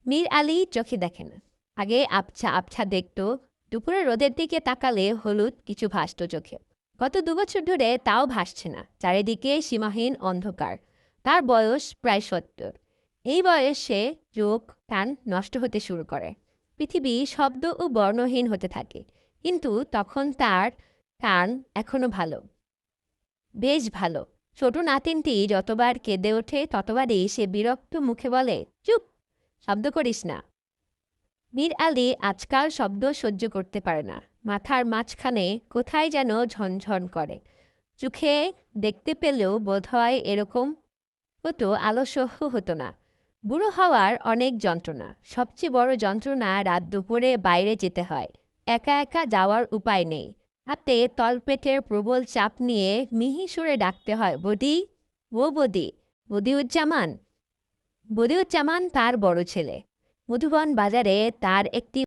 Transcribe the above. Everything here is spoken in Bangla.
মীর আলী চোখে দেখে না। আগে আবছা আবছা দেখত, দুপুরে রোদের দিকে তাকালে হলুদ কিছু ভাসত চোখে। গত ২ বছর ধরে তাও ভাসছে না, চারিদিকে সীমাহীন অন্ধকার। তার বয়স প্রায় ৭০। এই বয়সে চোখ কান নষ্ট হতে শুরু করে, পৃথিবী শব্দ ও বর্ণহীন হতে থাকে। কিন্তু তখন তার কান এখনো ভালো, বেশ ভালো। ছোট নাতিনটি যতবার কেঁদে ওঠে ততবারই সে বিরক্ত মুখে বলে, চুপ, শব্দ করিস না। মীর আলী আজকাল শব্দ সহ্য করতে পারে না। মাথার মাঝখানে কোথায় যেন ঝনঝন করে। চোখে দেখতে পেলেও বোধহয় এরকম হতো, আলো সহ্য হতো না। বুড়ো হওয়ার অনেক যন্ত্রণা, সবচেয়ে বড় যন্ত্রণা রাত দুপুরে বাইরে যেতে হয়। একা একা যাওয়ার উপায় নেই। হাতে তলপেটের প্রবল চাপ নিয়ে মিহি সুরে ডাকতে হয়, বদি, ও বদি, বদিউজ্জামান। বদিউজ্জামান তার বড় ছেলে। মধুবন বাজারে তার একটি